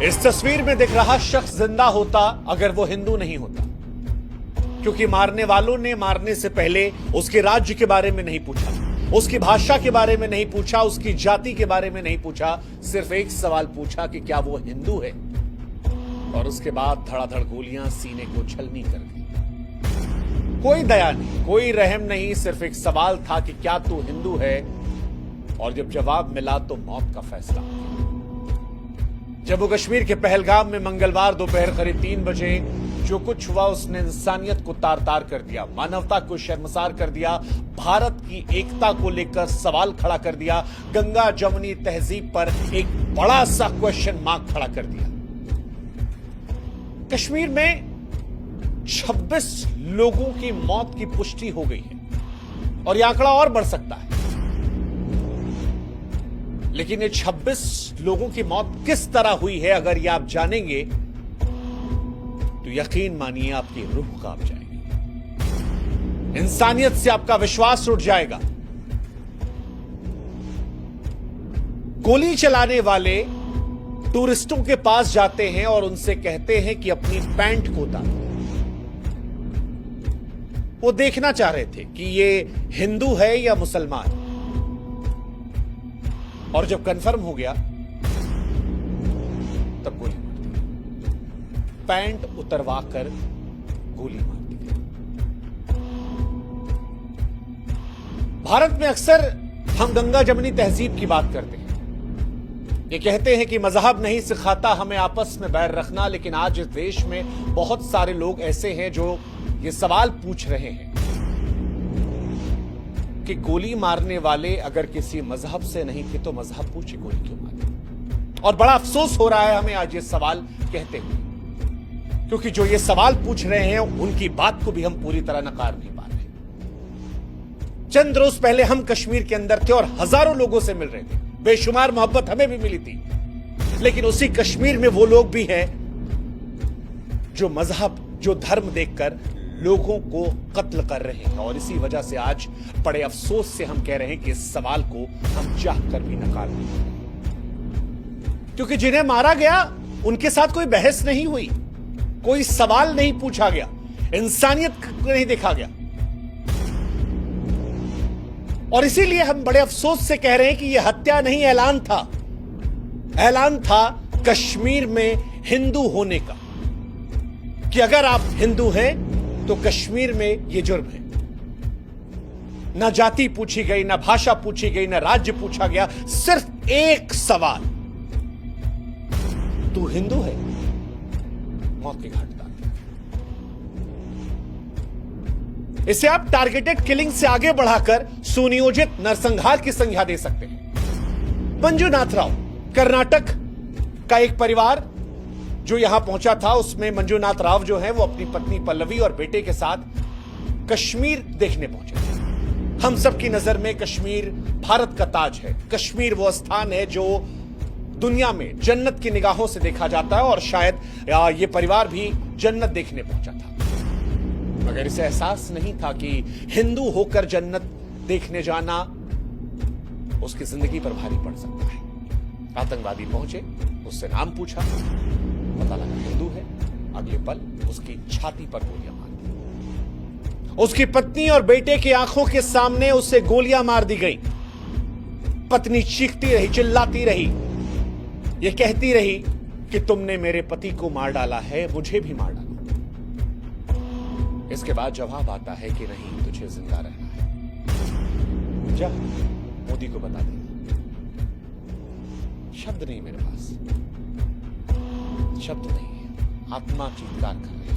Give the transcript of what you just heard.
इस तस्वीर में दिख रहा शख्स जिंदा होता अगर वो हिंदू नहीं होता, क्योंकि मारने वालों ने मारने से पहले उसके राज्य के बारे में नहीं पूछा, उसकी भाषा के बारे में नहीं पूछा, उसकी जाति के बारे में नहीं पूछा, सिर्फ एक सवाल पूछा कि क्या वो हिंदू है, और उसके बाद धड़ाधड़ गोलियां सीने को छलनी कर दी। कोई दया नहीं, कोई रहम नहीं, सिर्फ एक सवाल था कि क्या तू हिंदू है, और जब जवाब मिला तो मौत का फैसला। जम्मू कश्मीर के पहलगाम में मंगलवार दोपहर करीब 3 बजे जो कुछ हुआ उसने इंसानियत को तार तार कर दिया, मानवता को शर्मसार कर दिया, भारत की एकता को लेकर सवाल खड़ा कर दिया, गंगा जमुनी तहजीब पर एक बड़ा सा क्वेश्चन मार्क खड़ा कर दिया। कश्मीर में 26 लोगों की मौत की पुष्टि हो गई है और यह आंकड़ा और बढ़ सकता है, लेकिन ये 26 लोगों की मौत किस तरह हुई है अगर ये आप जानेंगे तो यकीन मानिए आपकी रूह कांप जाएगी, इंसानियत से आपका विश्वास उठ जाएगा। गोली चलाने वाले टूरिस्टों के पास जाते हैं और उनसे कहते हैं कि अपनी पैंट को उतारो। वो देखना चाह रहे थे कि ये हिंदू है या मुसलमान, और जब कंफर्म हो गया तब गोली मार दी, पैंट उतरवाकर गोली मार दी। भारत में अक्सर हम गंगा जमुनी तहजीब की बात करते हैं, ये कहते हैं कि मजहब नहीं सिखाता हमें आपस में बैर रखना, लेकिन आज इस देश में बहुत सारे लोग ऐसे हैं जो ये सवाल पूछ रहे हैं कि गोली मारने वाले अगर किसी मजहब से नहीं थे तो मजहब पूछे गोली क्यों मारी। और बड़ा अफसोस हो रहा है हमें आज ये सवाल कहते हुए, क्योंकि जो ये सवाल पूछ रहे हैं उनकी बात को भी हम पूरी तरह नकार नहीं पा रहे। चंद रोज पहले हम कश्मीर के अंदर थे और हजारों लोगों से मिल रहे थे, बेशुमार मोहब्बत हमें भी मिली थी, लेकिन उसी कश्मीर में वो लोग भी हैं जो मजहब, जो धर्म देखकर लोगों को कत्ल कर रहे हैं, और इसी वजह से आज बड़े अफसोस से हम कह रहे हैं कि इस सवाल को हम चाहकर भी नकार दें, क्योंकि जिन्हें मारा गया उनके साथ कोई बहस नहीं हुई, कोई सवाल नहीं पूछा गया, इंसानियत को नहीं देखा गया। और इसीलिए हम बड़े अफसोस से कह रहे हैं कि यह हत्या नहीं, ऐलान था, ऐलान था कश्मीर में हिंदू होने का, कि अगर आप हिंदू हैं तो कश्मीर में यह जुर्म है। ना जाति पूछी गई, ना भाषा पूछी गई, ना राज्य पूछा गया, सिर्फ एक सवाल, तू हिंदू है, मौत की घाट उतार दिया। इसे आप टारगेटेड किलिंग से आगे बढ़ाकर सुनियोजित नरसंहार की संज्ञा दे सकते हैं। मंजुनाथ राव, कर्नाटक का एक परिवार जो यहां पहुंचा था, उसमें मंजुनाथ राव जो है वो अपनी पत्नी पल्लवी और बेटे के साथ कश्मीर देखने पहुंचे थे। हम सबकी नजर में कश्मीर भारत का ताज है, कश्मीर वो स्थान है जो दुनिया में जन्नत की निगाहों से देखा जाता है, और शायद ये परिवार भी जन्नत देखने पहुंचा था, मगर इसे एहसास नहीं था कि हिंदू होकर जन्नत देखने जाना उसकी जिंदगी पर भारी पड़ सकता है। आतंकवादी पहुंचे, उससे नाम पूछा, पता लगा हिंदू है, अगले पल उसकी छाती पर गोलियां मार दी। उसकी पत्नी और बेटे की आंखों के सामने उसे गोलियां मार दी गई। पत्नी चीखती रही, चिल्लाती रही, ये कहती रही कि तुमने मेरे पति को मार डाला है, मुझे भी मार डाला। इसके बाद जवाब आता है कि नहीं, तुझे जिंदा रहना है, जा मोदी को बता दे। शब्द नहीं मेरे पास, शब्द नहीं है, आत्मा चीत्कार कर रही है।